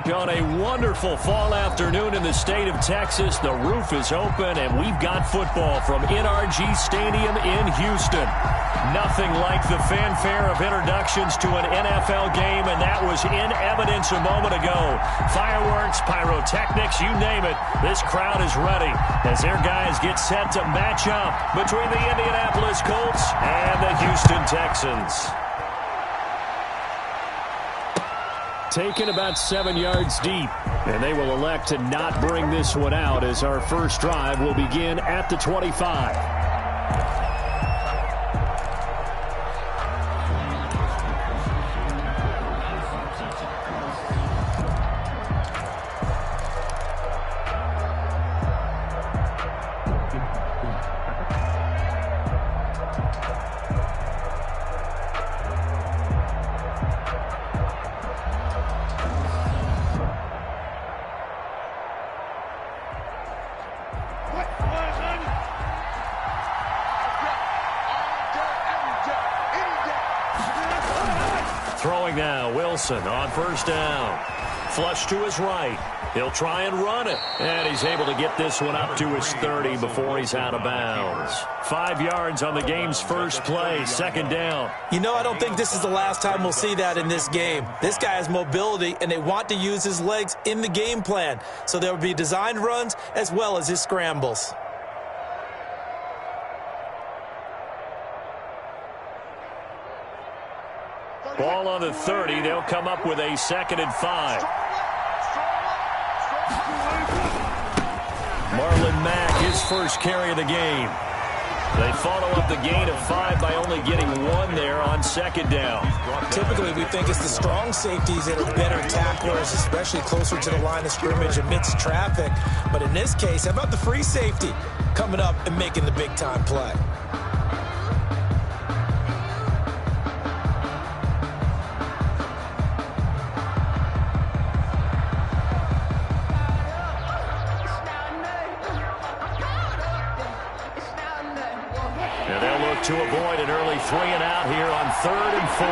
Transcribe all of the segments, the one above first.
On a wonderful fall afternoon in the state of Texas, the roof is open, and we've got football from NRG Stadium in Houston. Nothing like the fanfare of introductions to an NFL game, and that was in evidence a moment ago. Fireworks, pyrotechnics, you name it. This crowd is ready as their guys get set to match up between the Indianapolis Colts and the Houston Texans. Taken about 7 yards deep, and they will elect to not bring this one out as our first drive will begin at the 25. Throwing now, Wilson on first down. Flush to his right. He'll try and run it. And he's able to get this one up to his 30 before he's out of bounds. 5 yards on the game's first play, second down. You know, I don't think this is the last time we'll see that in this game. This guy has mobility, and they want to use his legs in the game plan. So there will be designed runs as well as his scrambles. Ball on the 30. They'll come up with a 2nd and 5. Marlon Mack, his first carry of the game. They follow up the gain of 5 by only getting 1 there on 2nd down. Typically, we think it's the strong safeties that are better tacklers, especially closer to the line of scrimmage amidst traffic. But in this case, how about the free safety coming up and making the big-time play? To avoid an early 3-and-out here on 3rd and 4.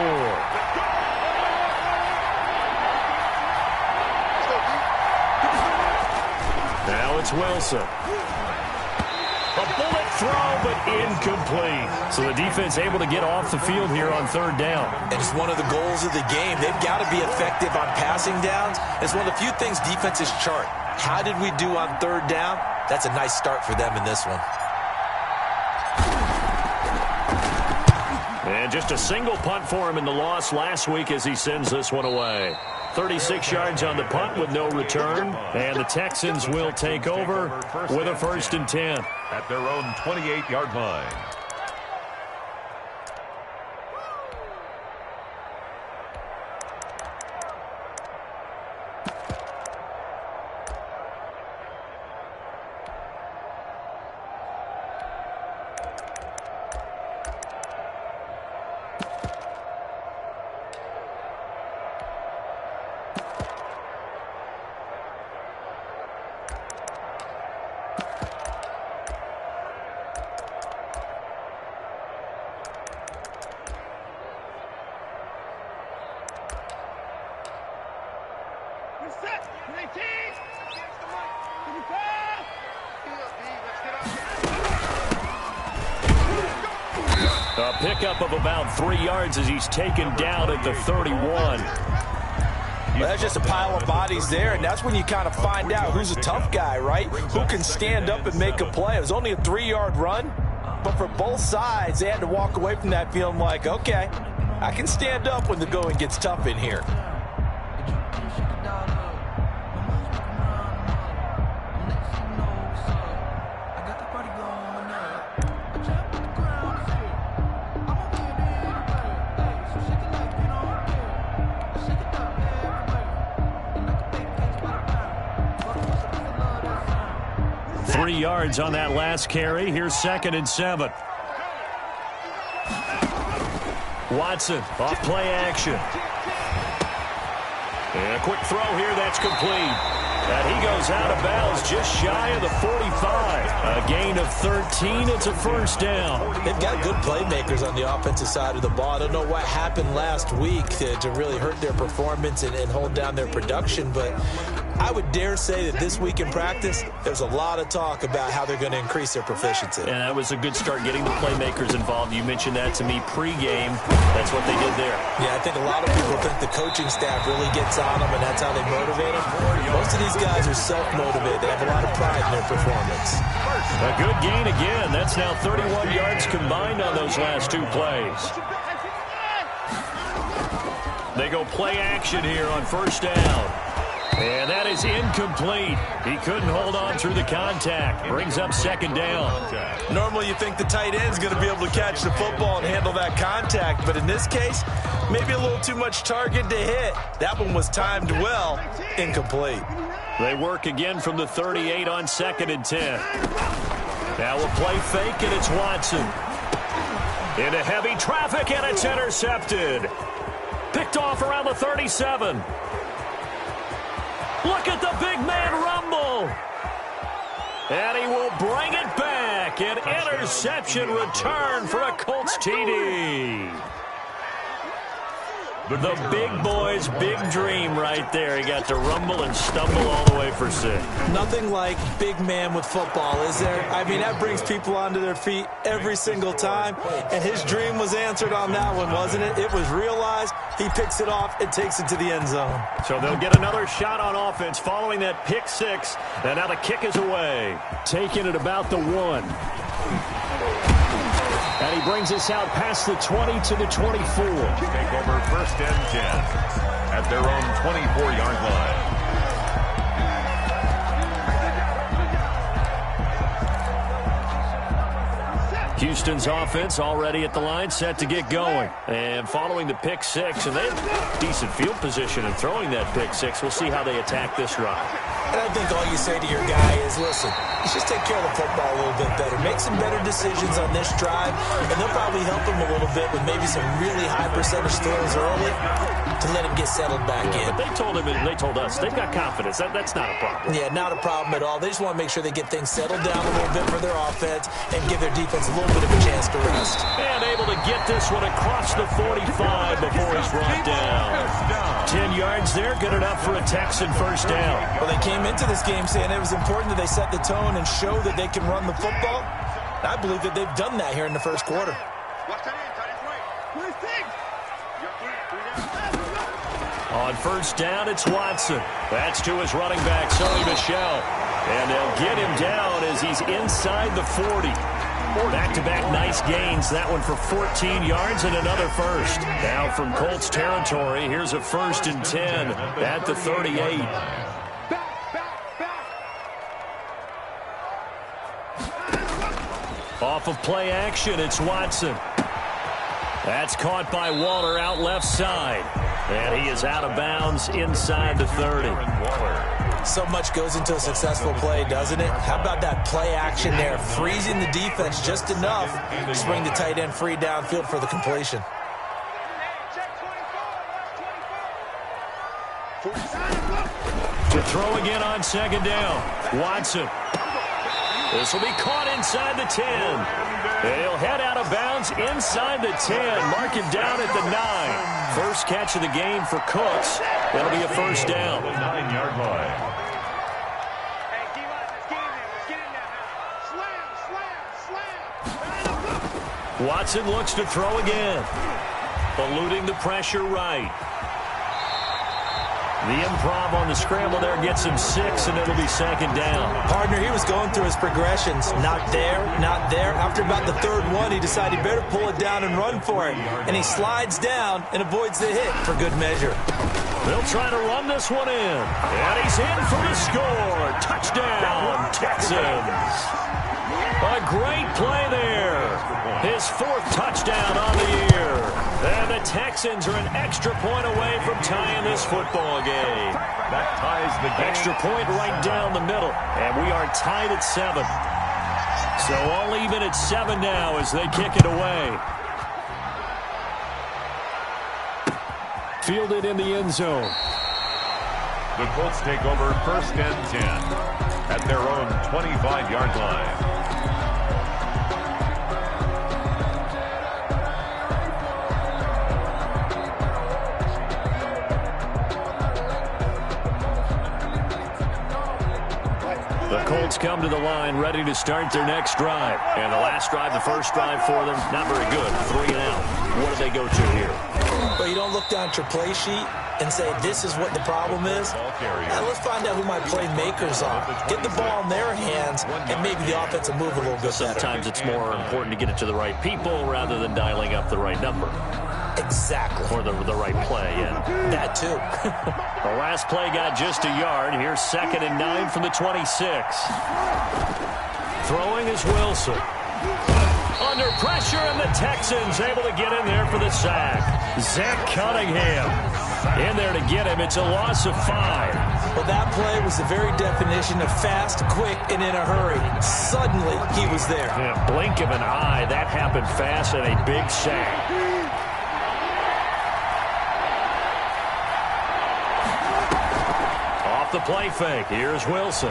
Now it's Wilson. A bullet throw, but incomplete. So the defense able to get off the field here on 3rd down. And it's one of the goals of the game. They've got to be effective on passing downs. It's one of the few things defenses chart. How did we do on 3rd down? That's a nice start for them in this one. And just a single punt for him in the loss last week as he sends this one away. 36 yards on the punt with no return. And the Texans will take over with a 1st and 10. At their own 28-yard line. A pickup of about 3 yards as he's taken down at the 31. Well, that's just a pile of bodies there, and that's when you kind of find out who's a tough guy, right? Who can stand up and make a play. It was only a 3-yard run, but for both sides, they had to walk away from that feeling like, okay, I can stand up when the going gets tough in here. Yards on that last carry. Here's 2nd and 7. Watson off play action. And a quick throw here that's complete. And he goes out of bounds just shy of the 45. A gain of 13. It's a first down. They've got good playmakers on the offensive side of the ball. I don't know what happened last week to really hurt their performance and hold down their production, but I would dare say that this week in practice, there's a lot of talk about how they're going to increase their proficiency. And that was a good start, getting the playmakers involved. You mentioned that to me pregame. That's what they did there. Yeah, I think a lot of people think the coaching staff really gets on them, and that's how they motivate them. Most of these guys are self-motivated. They have a lot of pride in their performance. A good gain again. That's now 31 yards combined on those last two plays. They go play action here on first down. And that is incomplete. He couldn't hold on through the contact. Brings up second down. Normally you think the tight end's going to be able to catch the football and handle that contact, but in this case, maybe a little too much target to hit. That one was timed well. Incomplete. They work again from the 38 on 2nd and 10. Now we'll play fake, and it's Watson. Into heavy traffic, and it's intercepted. Picked off around the 37. Look at the big man rumble. And he will bring it back. An interception return for a Colts TD. The big boy's big dream right there. He got to rumble and stumble all the way for 6. Nothing like big man with football, is there? I mean, that brings people onto their feet every single time. And his dream was answered on that one, wasn't it? It was realized. He picks it off and takes it to the end zone. So they'll get another shot on offense following that pick 6. And now the kick is away. Taking it about the 1. And he brings us out past the 20 to the 24. Take over first and 10 at their own 24-yard line. Houston's offense already at the line, set to get going. And following the pick 6, and they have decent field position in throwing that pick 6. We'll see how they attack this drive. And I think all you say to your guy is, listen, let's just take care of the football a little bit better. Make some better decisions on this drive, and they'll probably help him a little bit with maybe some really high percentage throws early to let him get settled back in. But they told him, and they told us, they've got confidence. That's not a problem. Yeah, not a problem at all. They just want to make sure they get things settled down a little bit for their offense and give their defense a little bit of a chance to rest. And able to get this one across the 45 before he's brought down. 10 yards there, good enough for a Texan first down. Well, they came into this game saying it was important that they set the tone and show that they can run the football. I believe that they've done that here in the first quarter. On first down, it's Watson. That's to his running back, Sonny Michel. And they'll get him down as he's inside the 40. Back-to-back nice gains. That one for 14 yards and another first. Now from Colts territory, here's a 1st and 10 at the 38. Off of play action, it's Watson. That's caught by Waller out left side. And he is out of bounds inside the 30. So much goes into a successful play, doesn't it? How about that play action there? Freezing the defense just enough to bring the tight end free downfield for the completion. To throw again on second down. Watson. This will be caught inside the 10. He'll head out of bounds inside the 10. Mark him down at the 9. First catch of the game for Cooks. That'll be a first down. 9-yard line. Watson looks to throw again. Eluding the pressure right. The improv on the scramble there gets him 6, and it'll be second down. Partner, he was going through his progressions. Not there, not there. After about the third one, he decided he better pull it down and run for it. And he slides down and avoids the hit for good measure. They'll try to run this one in. And he's in for the score. Touchdown, Texans. A great play there. His 4th touchdown on the year. And the Texans are an extra point away from tying this football game. That ties the game. Extra point right down the middle. And we are tied at 7. So all even at 7 now as they kick it away. Fielded in the end zone. The Colts take over 1st and 10 at their own 25-yard line. The Colts come to the line ready to start their next drive. And the last drive, the first drive for them, not very good. 3 and out. What do they go to here? Well, you don't look down at your play sheet and say, this is what the problem is. Now, let's find out who my playmakers are. Get the ball in their hands, and maybe the offense will move a little bit better. Sometimes it's more important to get it to the right people rather than dialing up the right number. Exactly. Or the right play, yeah. That, too. The last play got just a yard. Here's 2nd and 9 from the 26. Throwing is Wilson. Under pressure, and the Texans able to get in there for the sack. Zach Cunningham in there to get him. It's a loss of 5. Well, that play was the very definition of fast, quick, and in a hurry. Suddenly, he was there. Yeah, blink of an eye. That happened fast and a big sack. The play fake. Here's Wilson.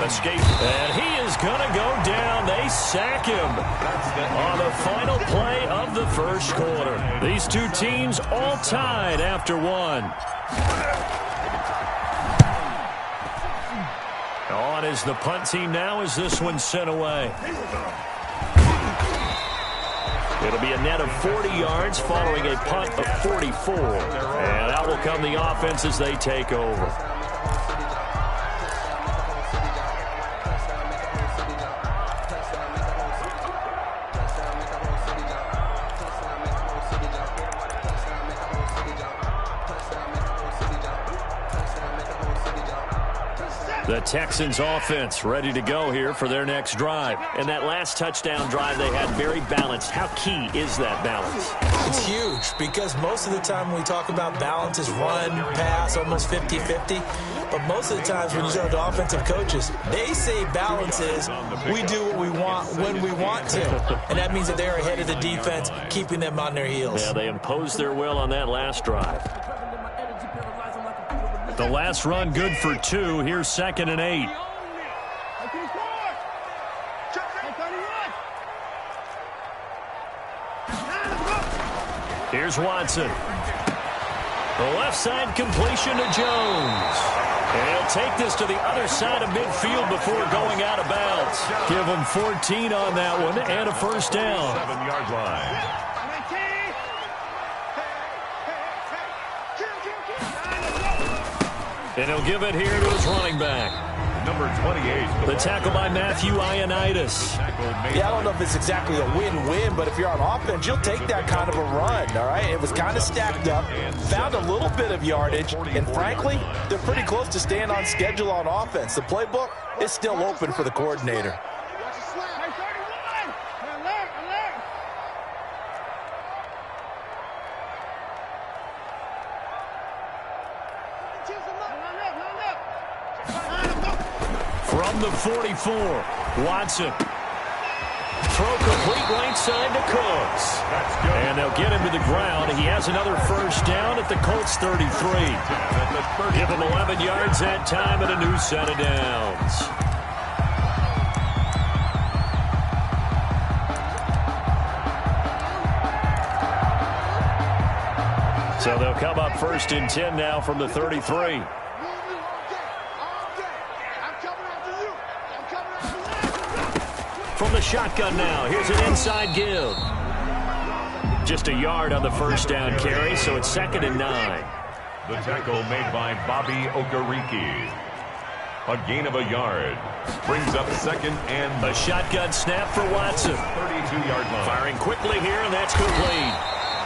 Escape. And he is going to go down. They sack him on the final play of the first quarter. These two teams all tied after 1. On is the punt team now as this one's sent away. It'll be a net of 40 yards following a punt of 44. And out will come the offense as they take over. The Texans offense ready to go here for their next drive. And that last touchdown drive they had very balanced. How key is that balance? It's huge because most of the time when we talk about balance is run, pass, almost 50-50. But most of the times when you talk to offensive coaches, they say balance is we do what we want when we want to. And that means that they're ahead of the defense, keeping them on their heels. Yeah, they imposed their will on that last drive. The last run good for 2. Here's 2nd and 8. Here's Watson. The left side completion to Jones. And he'll take this to the other side of midfield before going out of bounds. Give him 14 on that one and a first down. 7-yard line. And he'll give it here to his running back. Number 28. The tackle by Matthew Ioannidis. Yeah, I don't know if it's exactly a win-win, but if you're on offense, you'll take that kind of a run, all right? It was kind of stacked up, found a little bit of yardage, and frankly, they're pretty close to staying on schedule on offense. The playbook is still open for the coordinator. From the 44, Watson. Throw complete right side to Cooks. And they'll get him to the ground. He has another first down at the Colts 33. Give him 11 yards that time and a new set of downs. So they'll come up 1st and 10 now from the 33. From the shotgun now, here's an inside give. Just a yard on the first down carry, so it's 2nd and 9. The tackle made by Bobby Okereke. A gain of a yard. Brings up 2nd and... A shotgun snap for Watson. 32-yard line. Firing quickly here, and that's complete.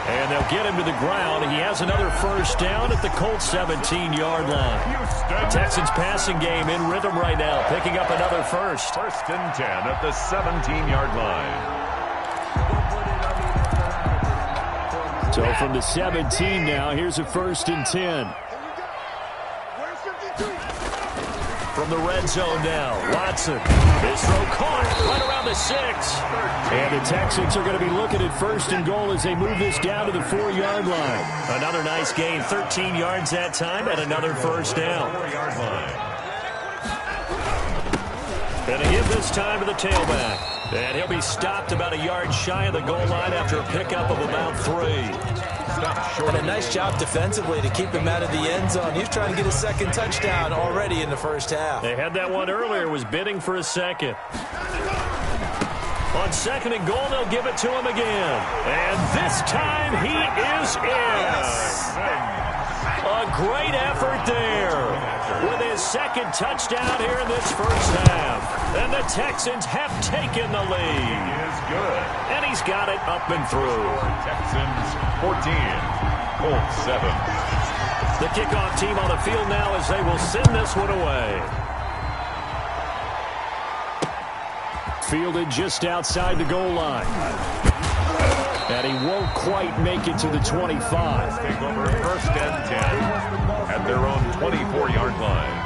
And they'll get him to the ground. He has another first down at the Colts 17-yard line. Texans passing game in rhythm right now, picking up another first. 1st and 10 at the 17-yard line. So from the 17 now, here's a 1st and 10. From the red zone now, Watson. This throw caught right around the 6. And the Texans are going to be looking at 1st and goal as they move this down to the 4-yard line. Another nice gain, 13 yards that time, and another first down. And a give this time to the tailback. And he'll be stopped about a yard shy of the goal line after a pickup of about 3. And a nice job defensively to keep him out of the end zone. He's trying to get a second touchdown already in the first half. They had that one earlier, was bidding for a second. On 2nd and goal, they'll give it to him again. And this time he is in. A great effort there with his 2nd touchdown here in this first half. And the Texans have taken the lead. And he's got it up and through. Texans 14, Colts 7. The kickoff team on the field now as they will send this one away. Fielded just outside the goal line. And he won't quite make it to the 25. Take over 1st and 10 at their own 24-yard line.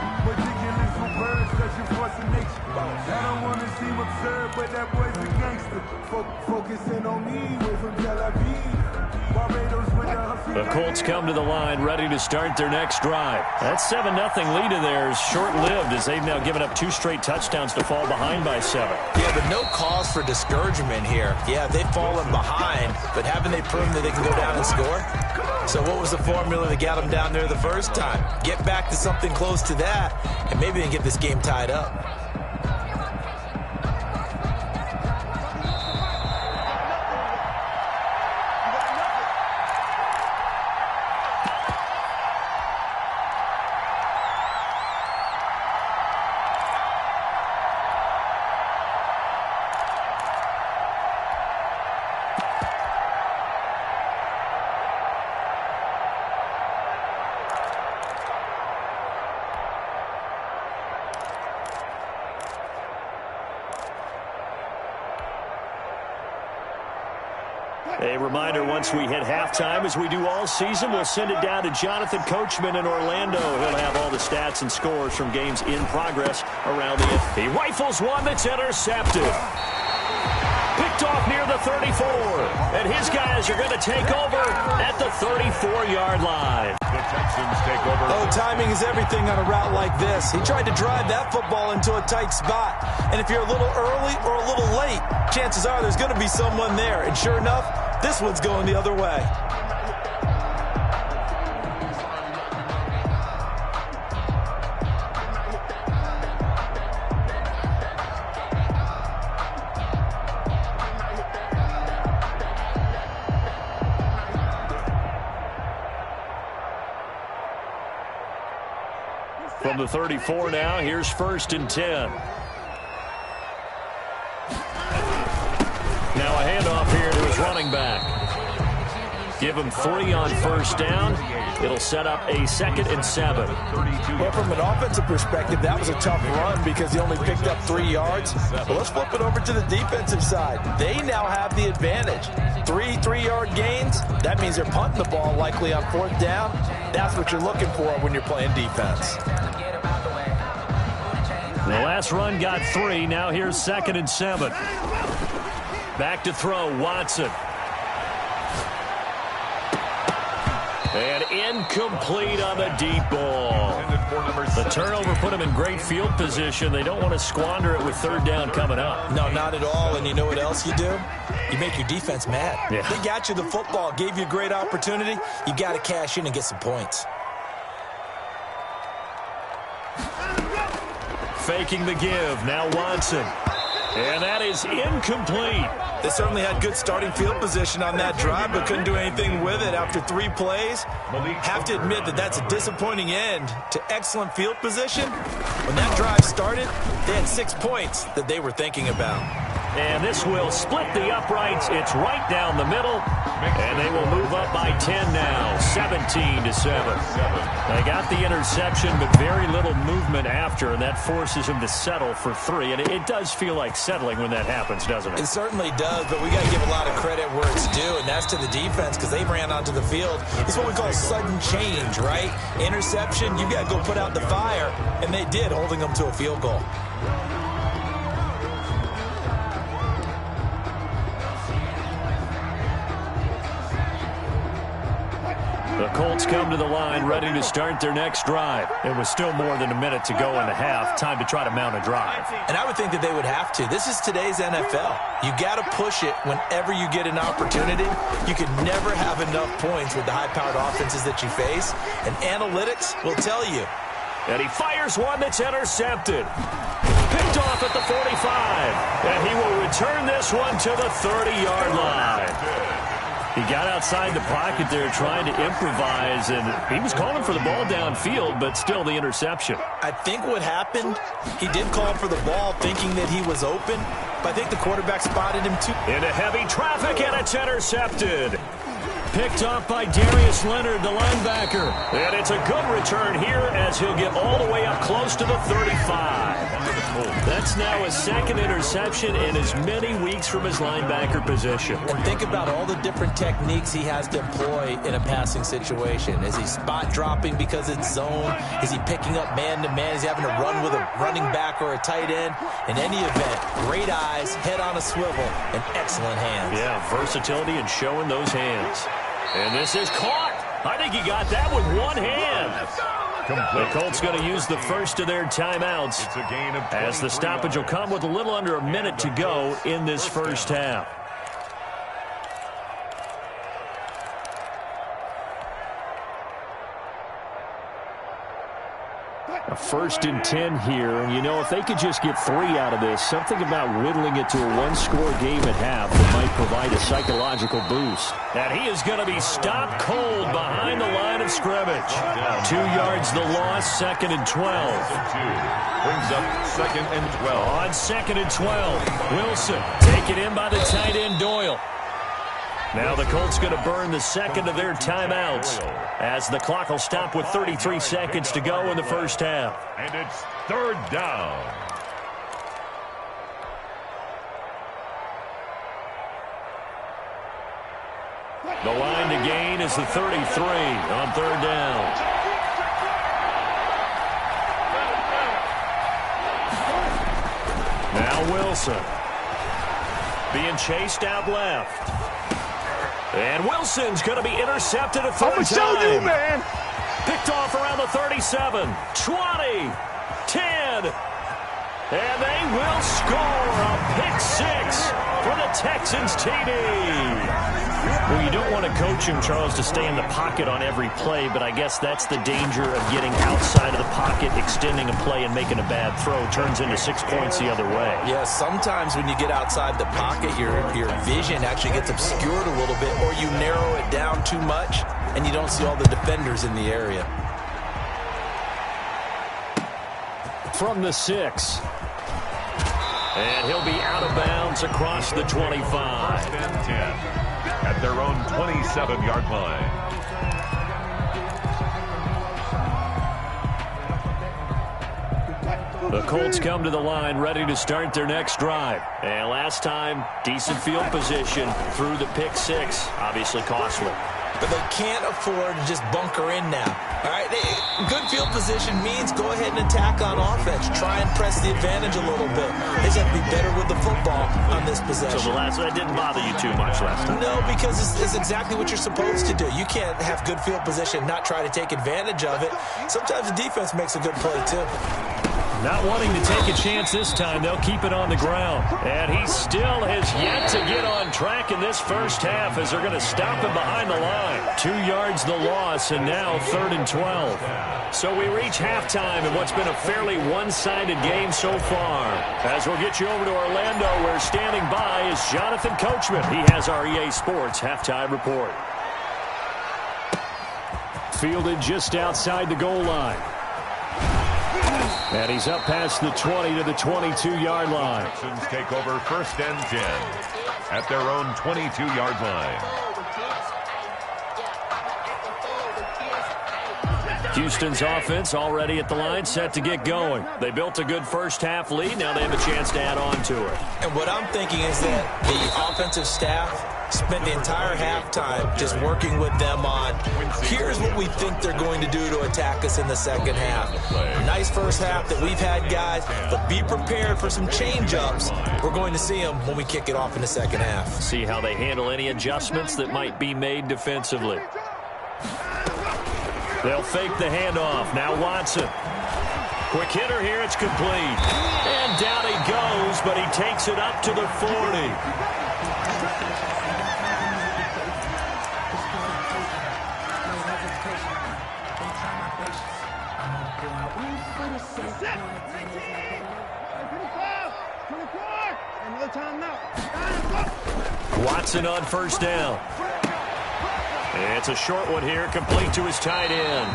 The Colts come to the line ready to start their next drive. That 7-0 lead in there is short-lived as they've now given up 2 straight touchdowns to fall behind by 7. Yeah, but no cause for discouragement here. Yeah, they've fallen behind, but haven't they proven that they can go down and score? So what was the formula that got them down there the first time? Get back to something close to that, and maybe they can get this game tied up. A reminder, once we hit halftime, as we do all season, we'll send it down to Jonathan Coachman in Orlando. He'll have all the stats and scores from games in progress around the end. He rifles one that's intercepted. Picked off near the 34. And his guys are going to take over at the 34-yard line. The Texans take over. Oh, timing is everything on a route like this. He tried to drive that football into a tight spot. And if you're a little early or a little late, chances are there's going to be someone there. And sure enough, this one's going the other way. From the 34 now, here's 1st and 10. Now a handoff here to his running back. Give him 3 on 1st down. It'll set up a 2nd and 7. Well, from an offensive perspective, that was a tough run because he only picked up 3 yards. But let's flip it over to the defensive side. They now have the advantage. 3 3-yard gains. That means they're punting the ball likely on 4th down. That's what you're looking for when you're playing defense. The last run got 3. Now here's 2nd and 7. Back to throw, Watson. And incomplete on the deep ball. The turnover put him in great field position. They don't want to squander it with 3rd down coming up. No, not at all. And you know what else you do? You make your defense mad. Yeah. They got you the football, gave you a great opportunity. You got to cash in and get some points. Faking the give. Now Watson. And that is incomplete. They certainly had good starting field position on that drive, but couldn't do anything with it after 3 plays. Have to admit that that's a disappointing end to excellent field position. When that drive started, they had 6 points that they were thinking about. and this will split the uprights. It's right down the middle, and they will move up by 10 now, 17-7. They got the interception, but very little movement after, and that forces him to settle for 3. And it does feel like settling when that happens, doesn't it? It certainly does, but we got to give a lot of credit where it's due, and that's to the defense because they ran onto the field. It's what we call sudden change, right? Interception, you got to go put out the fire, and they did, holding them to a field goal. The Colts come to the line ready to start their next drive. It was still more than a minute to go in the half. Time to try to mount a drive. And I would think that they would have to. This is today's NFL. You got to push it whenever you get an opportunity. You can never have enough points with the high-powered offenses that you face. And analytics will tell you. And he fires one that's intercepted. Picked off at the 45. And he will return this one to the 30-yard line. He got outside the pocket there trying to improvise, and he was calling for the ball downfield, but still the interception. I think what happened, he did call for the ball thinking that he was open, but I think the quarterback spotted him too. Into heavy traffic, and it's intercepted. Picked off by Darius Leonard, the linebacker. And it's a good return here as he'll get all the way up close to the 35. That's now a second interception in as many weeks from his linebacker position. And think about all the different techniques he has to employ in a passing situation. Is he spot dropping because it's zone? Is he picking up man-to-man? Is he having to run with a running back or a tight end? In any event, great eyes, head on a swivel, and excellent hands. Yeah, versatility and showing those hands. And this is caught. I think he got that with one hand. The Colts going to use the first of their timeouts as the stoppage will come with a little under a minute to go in this first half. A 1st and 10 here, and you know, if they could just get 3 out of this, something about whittling it to a one-score game at half that might provide a psychological boost. And he is going to be stopped cold behind the line of scrimmage. 2 yards the loss, 2nd and 12. Brings up 2nd and 12. On 2nd and 12, Wilson taken in by the tight end Doyle. Now the Colts going to burn the second of their timeouts as the clock will stop with 33 seconds to go in the first half. And it's 3rd down. The line to gain is the 33 on 3rd down. Now Wilson being chased out left. And Wilson's going to be intercepted a third time. Show you, man. Picked off around the 37, 20, 10. And they will score a pick 6 for the Texans TD. Well, you don't want to coach him, Charles, to stay in the pocket on every play, but I guess that's the danger of getting outside of the pocket, extending a play, and making a bad throw. Turns into 6 points the other way. Yeah, sometimes when you get outside the pocket, your vision actually gets obscured a little bit, or you narrow it down too much, and you don't see all the defenders in the area. From the 6. And he'll be out of bounds across the 25. 1st and 10 at their own 27-yard line. The Colts come to the line ready to start their next drive. And last time, decent field position through the pick 6. Obviously costly. But they can't afford to just bunker in now. All right, good field position means go ahead and attack on offense. Try and press the advantage a little bit. They just have to be better with the football on this possession. So that didn't bother you too much last time? No, because it's exactly what you're supposed to do. You can't have good field position and not try to take advantage of it. Sometimes the defense makes a good play, too. Not wanting to take a chance this time, they'll keep it on the ground. And he still has yet to get on track in this first half as they're going to stop him behind the line. 2 yards the loss, and now 3rd and 12. So we reach halftime in what's been a fairly one-sided game so far. As we'll get you over to Orlando, where standing by is Jonathan Coachman. He has our EA Sports halftime report. Fielded just outside the goal line. And he's up past the 20 to the 22-yard line. Texans take over 1st and 10 at their own 22-yard line. Houston's offense already at the line, set to get going. They built a good first-half lead. Now they have a chance to add on to it. And what I'm thinking is that the offensive staff spent the entire halftime just working with them on, here's what we think they're going to do to attack us in the second half. Nice first half that we've had, guys, but be prepared for some change-ups. We're going to see them when we kick it off in the second half. See how they handle any adjustments that might be made defensively. They'll fake the handoff. Now Watson. Quick hitter here. It's complete. And down he goes, but he takes it up to the 40. Watson on first down. It's a short one here, complete to his tight end.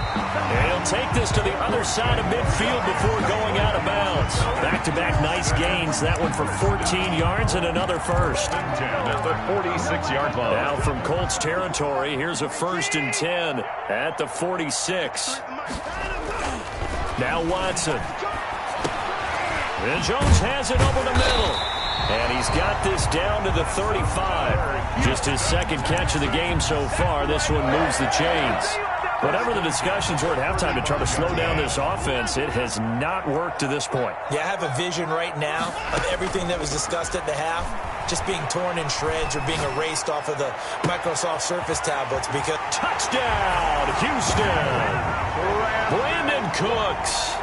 And he'll take this to the other side of midfield before going out of bounds. Back-to-back nice gains. That one for 14 yards and another first. At the 46-yard line. Now from Colts territory, here's a 1st and 10 at the 46. Now Watson. And Jones has it over the middle. And he's got this down to the 35. Just his second catch of the game so far. This one moves the chains. Whatever the discussions were at halftime to try to slow down this offense, it has not worked to this point. Yeah, I have a vision right now of everything that was discussed at the half just being torn in shreds or being erased off of the Microsoft Surface tablets because... Touchdown, Houston! Brandon Cooks.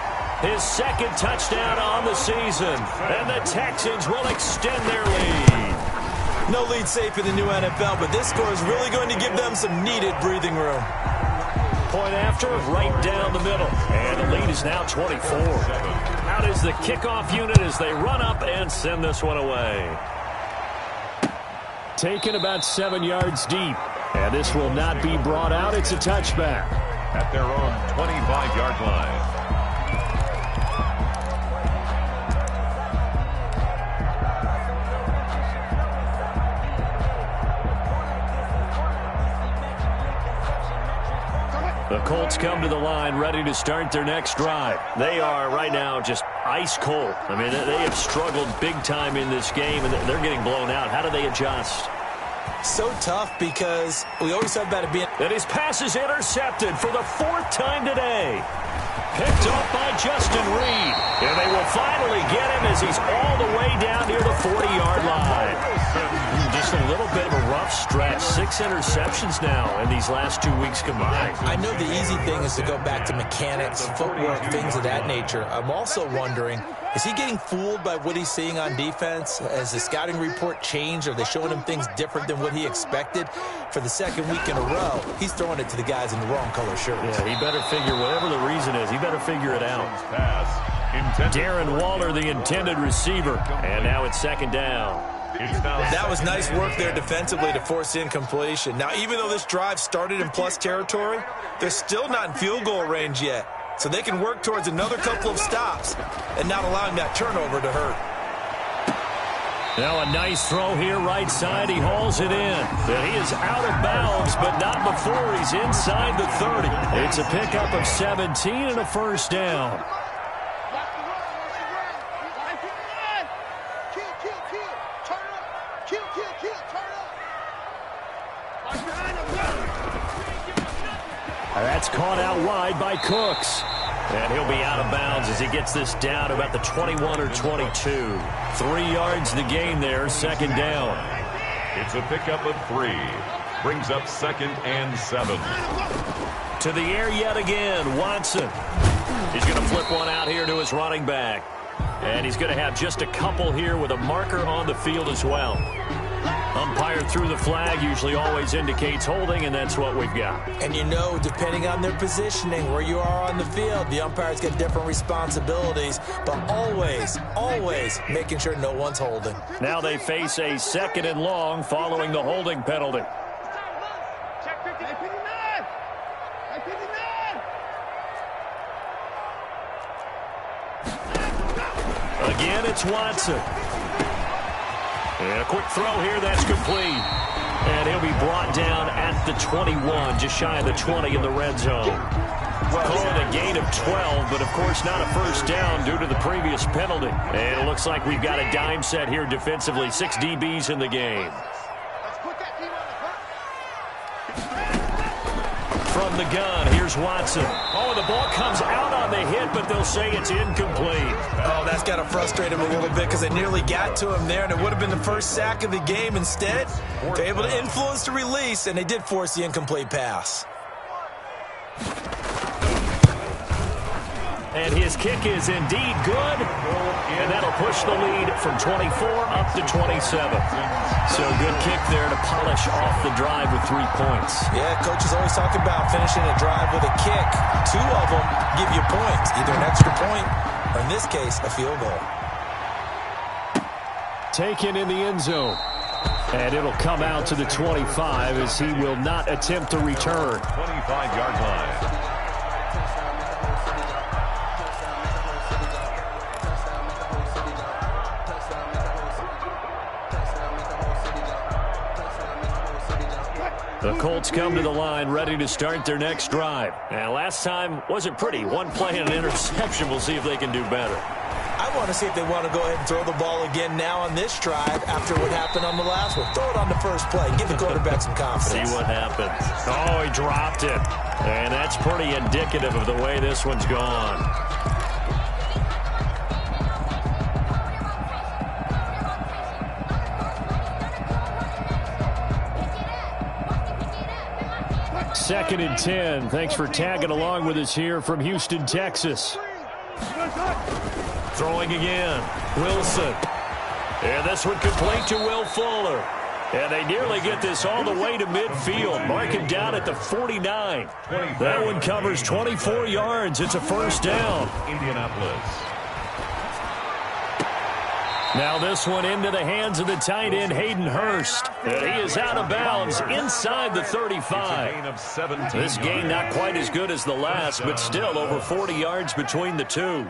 His second touchdown on the season. And the Texans will extend their lead. No lead safe in the new NFL, but this score is really going to give them some needed breathing room. Point after, right down the middle. And the lead is now 24. Out is the kickoff unit as they run up and send this one away. Taken about 7 yards deep. And this will not be brought out. It's a touchback. At their own 25-yard line. The Colts come to the line ready to start their next drive. They are right now just ice cold. I mean, they have struggled big time in this game, and they're getting blown out. How do they adjust? So tough because we always talk about it being... And his pass is intercepted for the 4th time today. Picked off by Justin Reed. And they will finally get him as he's all the way down near the 40-yard line. Just a little bit of a rough stretch. 6 interceptions now in these last 2 weeks combined. I know the easy thing is to go back to mechanics, footwork, things of that nature. I'm also wondering, is he getting fooled by what he's seeing on defense? Has the scouting report changed? Are they showing him things different than what he expected? For the second week in a row, he's throwing it to the guys in the wrong color shirts. Yeah, he better figure, whatever the reason is, he better figure it out. Darren Waller, the intended receiver. And now it's 2nd down. That was nice work there defensively to force incompletion. Now, even though this drive started in plus territory, they're still not in field goal range yet. So they can work towards another couple of stops and not allowing that turnover to hurt. Now a nice throw here right side. He hauls it in. And he is out of bounds, but not before he's inside the 30. It's a pickup of 17 and a 1st down. That's caught out wide by Cooks. And he'll be out of bounds as he gets this down about the 21 or 22. 3 yards the gain there, 2nd down. It's a pickup of 3. Brings up 2nd and 7. To the air yet again, Watson. He's going to flip one out here to his running back. And he's going to have just a couple here with a marker on the field as well. Umpire threw the flag, usually always indicates holding, and that's what we've got. And you know, depending on their positioning, where you are on the field, the umpires get different responsibilities, but always, always making sure no one's holding. Now they face a 2nd and long following the holding penalty. Again, it's Watson. And a quick throw here, that's complete. And he'll be brought down at the 21, just shy of the 20 in the red zone. Call it a gain of 12, but of course not a first down due to the previous penalty. And it looks like we've got a dime set here defensively. 6 DBs in the game. From the gun, here's Watson. Oh, the ball comes out on the hit, but they'll say it's incomplete. Oh, that's got to frustrate him a little bit because they nearly got to him there, and it would have been the first sack of the game. Instead, they're able to influence the release, and they did force the incomplete pass. And his kick is indeed good, and that'll push the lead from 24 up to 27. So good kick there to polish off the drive with 3 points. Yeah, coaches always talk about finishing a drive with a kick. 2 of them give you points, either an extra point or, in this case, a field goal. Taken in the end zone. And it'll come out to the 25 as he will not attempt to return. 25-yard line. The Colts come to the line ready to start their next drive. And last time wasn't pretty. 1 play and an interception. We'll see if they can do better. I want to see if they want to go ahead and throw the ball again now on this drive after what happened on the last one. Throw it on the first play. Give the quarterback some confidence. See what happens. Oh, he dropped it. And that's pretty indicative of the way this one's gone. Second and 10. Thanks for tagging along with us here from Houston, Texas. Throwing again. Wilson. And this one complete to Will Fuller. And they nearly get this all the way to midfield. Mark him down at the 49. That one covers 24 yards. It's a first down. Indianapolis. Now this one into the hands of the tight end, Hayden Hurst. And he is out of bounds inside the 35. This gain not quite as good as the last, but still over 40 yards between the two.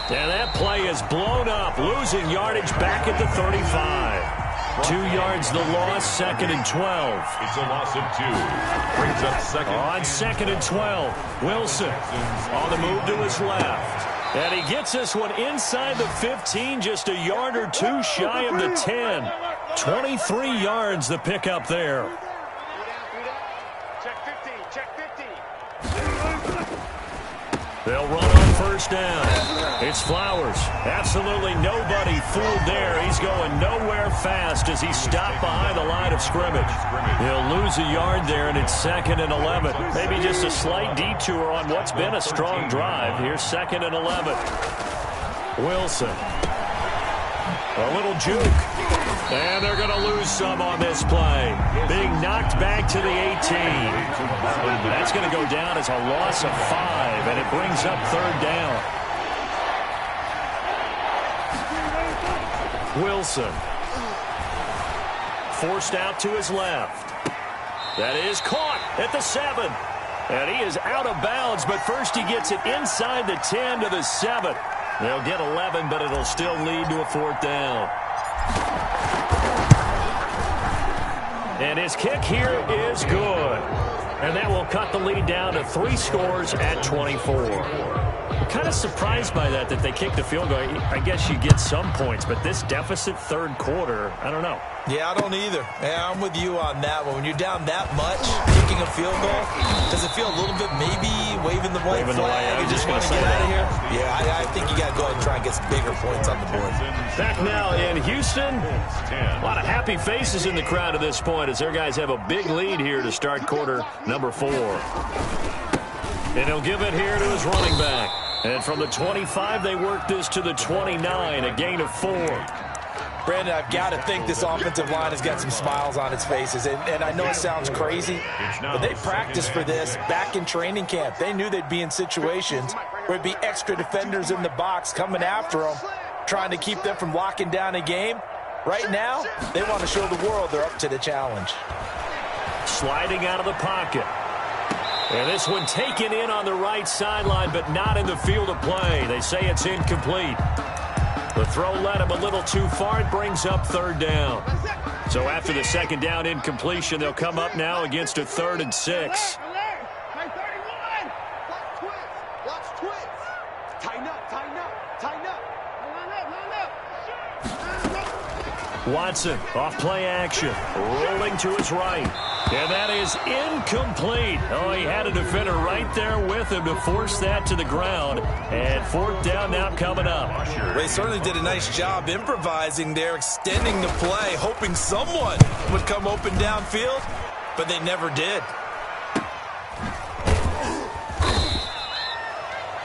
And that play is blown up, losing yardage back at the 35. 2 yards the loss, second and 12. It's a loss of 2. Brings up second. On second and 12, Wilson on the move to his left. And he gets this one inside the 15, just a yard or 2 shy of the 10. 23 yards the pickup there. Check 15, check 15. They'll run on first down. It's Flowers. Absolutely nobody fooled there. He's going nowhere fast as he stopped behind the line of scrimmage. He'll lose a yard there, and it's second and 11. Maybe just a slight detour on what's been a strong drive. Here's second and 11. Wilson. A little juke. And they're going to lose some on this play. Being knocked back to the 18. That's going to go down as a loss of 5, and it brings up third down. Wilson. Forced out to his left. That is caught at the 7. And he is out of bounds, but first he gets it inside the 10 to the 7. They'll get 11, but it'll still lead to a fourth down. And his kick here is good. And that will cut the lead down to 3 scores at 24. I'm kind of surprised by that they kicked a field goal. I guess you get some points, but this deficit third quarter, I don't know. Yeah, I don't either. Yeah, I'm with you on that one. When you're down that much, kicking a field goal, does it feel a little bit maybe waving the white flag? You just want to get out of here? Yeah, I think you got to go ahead and try and get some bigger points on the board. Back now in Houston. A lot of happy faces in the crowd at this point as their guys have a big lead here to start quarter number 4. And he'll give it here to his running back. And from the 25, they work this to the 29, a gain of 4. Brandon, I've got to think this offensive line has got some smiles on its faces. And I know it sounds crazy, but they practiced for this back in training camp. They knew they'd be in situations where there'd be extra defenders in the box coming after them, trying to keep them from locking down a game. Right now, they want to show the world they're up to the challenge. Sliding out of the pocket. And this one taken in on the right sideline, but not in the field of play. They say it's incomplete. The throw led him a little too far. It brings up third down. So after the second down incompletion, they'll come up now against a 3rd and 6. Watson off play action, rolling to his right. And that is incomplete. Oh, he had a defender right there with him to force that to the ground. And 4th down now coming up. They certainly did a nice job improvising there, extending the play, hoping someone would come open downfield, but they never did.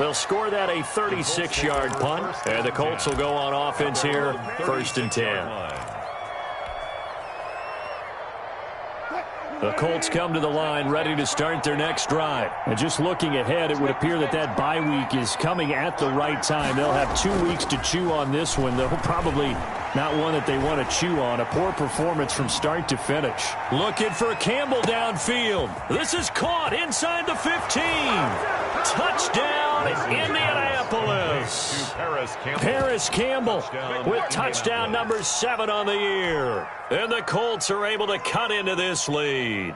They'll score that a 36-yard punt. And the Colts will go on offense here, 1st and 10. The Colts come to the line ready to start their next drive. And just looking ahead, it would appear that that bye week is coming at the right time. They'll have 2 weeks to chew on this one, though probably not one that they want to chew on. A poor performance from start to finish. Looking for Campbell downfield. This is caught inside the 15. Touchdown, Indianapolis. Paris Campbell with touchdown number 7 on the year. And the Colts are able to cut into this lead.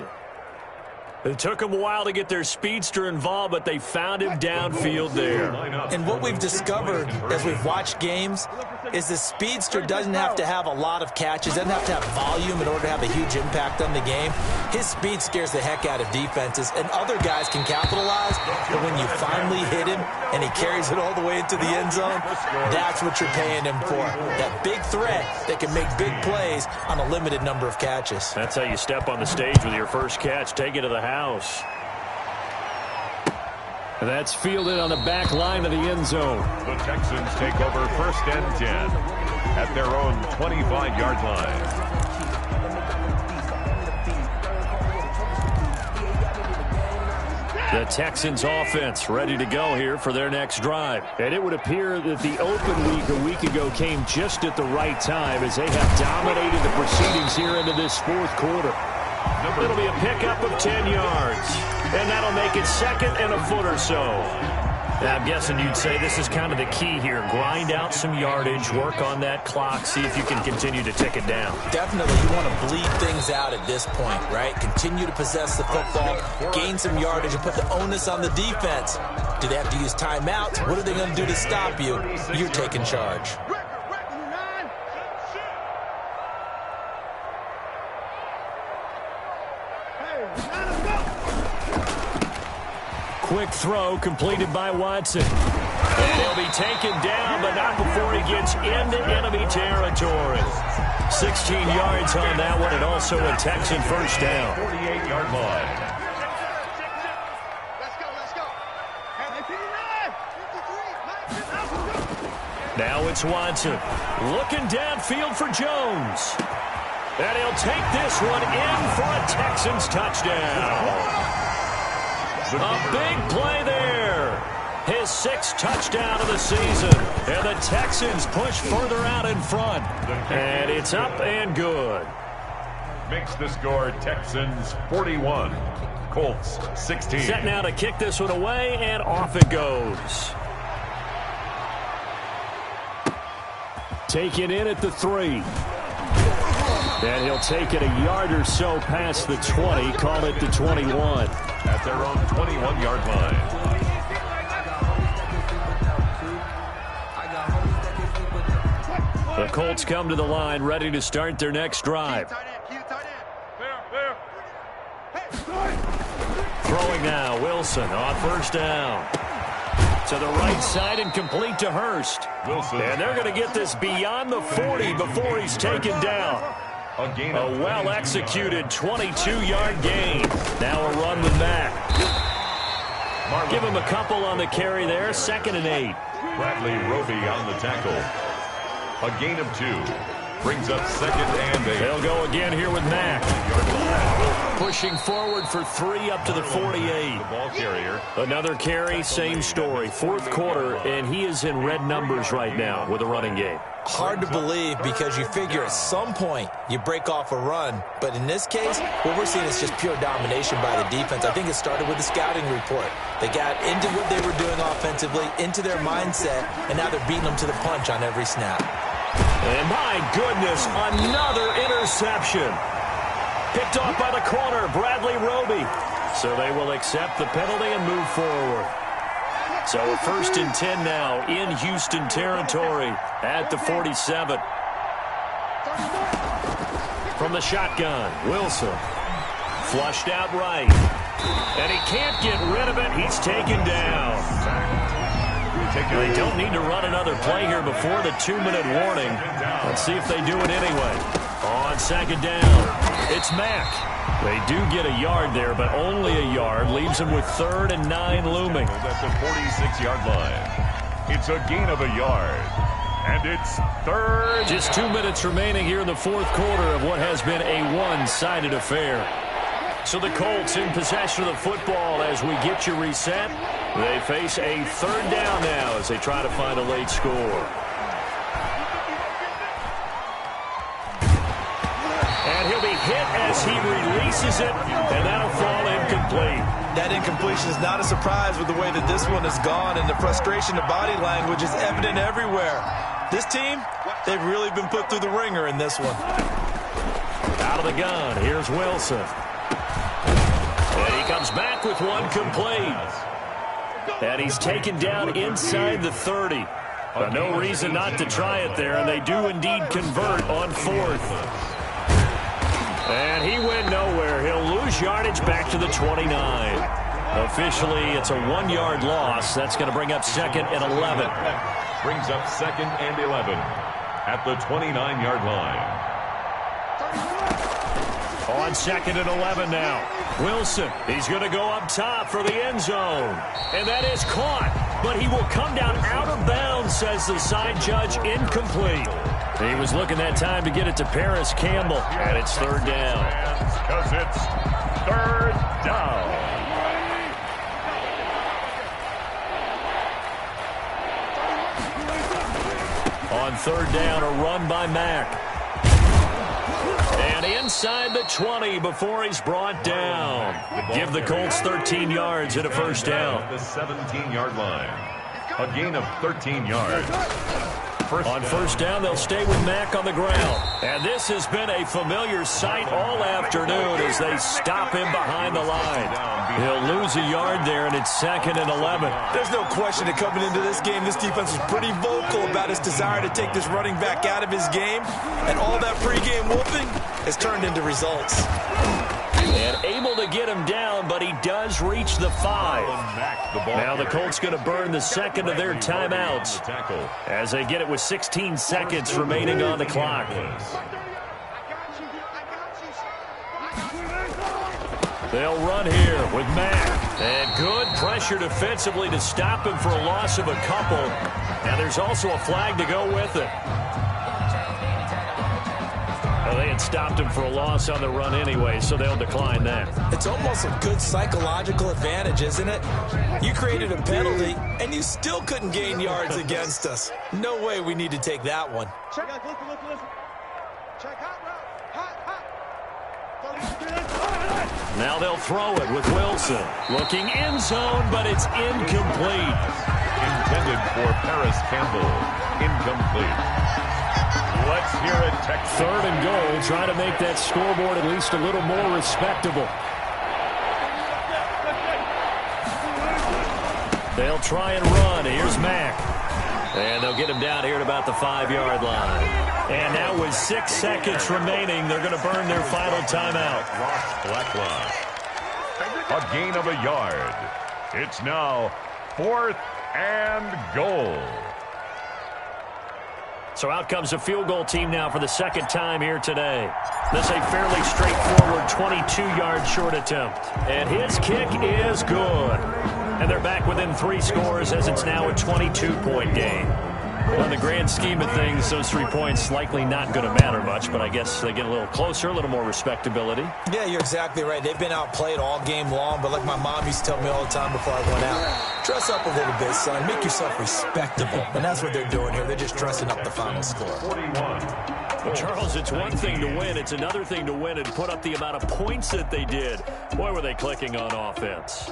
It took them a while to get their speedster involved, but they found him downfield there. And what we've discovered as we've watched games is the speedster doesn't have to have a lot of catches, doesn't have to have volume in order to have a huge impact on the game. His speed scares the heck out of defenses, and other guys can capitalize, but when you finally hit him and he carries it all the way into the end zone, that's what you're paying him for. That big threat that can make big plays on a limited number of catches. That's how you step on the stage with your first catch. Take it to the house. That's fielded on the back line of the end zone. The Texans take over 1st and 10 at their own 25-yard line. The Texans offense ready to go here for their next drive. And it would appear that the open week a week ago came just at the right time as they have dominated the proceedings here into this 4th quarter. It'll be a pickup of 10 yards. And that'll make it 2nd and a foot or so. Now, I'm guessing you'd say this is kind of the key here. Grind out some yardage, work on that clock, see if you can continue to tick it down. Definitely, you want to bleed things out at this point, right? Continue to possess the football, gain some yardage, and put the onus on the defense. Do they have to use timeouts? What are they going to do to stop you? You're taking charge. Quick throw completed by Watson. And he'll be taken down, but not before he gets into enemy territory. 16 yards on that one, and also a Texan first down. 48-yard line. Let's go. Now it's Watson. Looking downfield for Jones. And he'll take this one in for a Texans touchdown. A big play there. His 6th touchdown of the season. And the Texans push further out in front. And it's up and good. Makes the score Texans 41. Colts 16. Set now to kick this one away, and off it goes. Taken in at the 3. And he'll take it a yard or so past the 20, call it the 21. At their own 21-yard line. The Colts come to the line ready to start their next drive. Throwing now, Wilson on first down. To the right side and complete to Hurst. Wilson. And they're going to get this beyond the 40 before he's taken down. A well-executed 22-yard gain. Now a run with Mack. Give him a couple on the carry there. 2nd and 8. Bradley Roby on the tackle. A gain of 2. Brings up 2nd and 8. They'll go again here with Mack. Pushing forward for 3 up to the 48. The ball carrier. Another carry, same story. 4th quarter, and he is in red numbers right now with a running game. Hard to believe because you figure at some point you break off a run. But in this case, what we're seeing is just pure domination by the defense. I think it started with the scouting report. They got into what they were doing offensively, into their mindset, and now they're beating them to the punch on every snap. And my goodness, another interception. Picked off by the corner, Bradley Roby. So they will accept the penalty and move forward. So 1st and 10 now in Houston territory at the 47. From the shotgun, Wilson. Flushed out right. And he can't get rid of it. He's taken down. They don't need to run another play here before the 2-minute warning. Let's see if they do it anyway. On 2nd down, it's Mack. They do get a yard there, but only a yard. Leaves them with 3rd and 9 looming. At the 46-yard line. It's a gain of a yard. And it's 3rd. Just 2 minutes remaining here in the 4th quarter of what has been a one-sided affair. So the Colts in possession of the football as we get you reset. They face a 3rd down now as they try to find a late score. And he'll be hit as he releases it, and that'll fall incomplete. That incompletion is not a surprise with the way that this one has gone, and the frustration of body language is evident everywhere. This team, they've really been put through the ringer in this one. Out of the gun, here's Wilson. And he comes back with one complete. And he's taken down inside the 30. But no reason not to try it there, and they do indeed convert on 4th. And he went nowhere. He'll lose yardage back to the 29. Officially, it's a 1-yard loss. That's going to bring up 2nd and 11. Brings up 2nd and 11 at the 29-yard line. On 2nd and 11 now. Wilson, he's going to go up top for the end zone. And that is caught. But he will come down out of bounds, says the side judge, incomplete. He was looking that time to get it to Paris Campbell. And it's 3rd down. Because it's 3rd down. On 3rd down, a run by Mack. And inside the 20 before he's brought down. Give the Colts 13 yards and a 1st down. The 17-yard line. A gain of 13 yards. On 1st down, they'll stay with Mack on the ground. And this has been a familiar sight all afternoon as they stop him behind the line. He'll lose a yard there, and it's 2nd and 11. There's no question that coming into this game, this defense was pretty vocal about his desire to take this running back out of his game. And all that pregame whooping has turned into results. And able to get him down, but he does reach the 5. Now the Colts going to burn the 2nd of their timeouts as they get it with 16 seconds remaining on the clock. They'll run here with Mack. And good pressure defensively to stop him for a loss of a couple. And there's also a flag to go with it. Well, they had stopped him for a loss on the run anyway, so they'll decline that. It's almost a good psychological advantage, isn't it? You created a penalty, and you still couldn't gain yards against us. No way we need to take that one. Check, listen. Check, hot. Now they'll throw it with Wilson. Looking end zone, but it's incomplete. Intended for Paris Campbell. Incomplete. Let's hear it, Texas. 3rd and goal. Try to make that scoreboard at least a little more respectable. They'll try and run. Here's Mack. And they'll get him down here at about the 5-yard line. And now with 6 seconds remaining, they're going to burn their final timeout. Black line. A gain of a yard. It's now 4th and goal. So out comes a field goal team now for the 2nd time here today. This is a fairly straightforward 22-yard short attempt. And his kick is good. And they're back within 3 scores as it's now a 22-point game. On the grand scheme of things, those 3 points likely not going to matter much, but I guess they get a little closer, a little more respectability. Yeah, you're exactly right. They've been outplayed all game long, but like my mom used to tell me all the time before I went out, dress up a little bit, son. Make yourself respectable. And that's what they're doing here. They're just dressing up the final score. Well, Charles, it's one thing to win. It's another thing to win and put up the amount of points that they did. Boy, were they clicking on offense.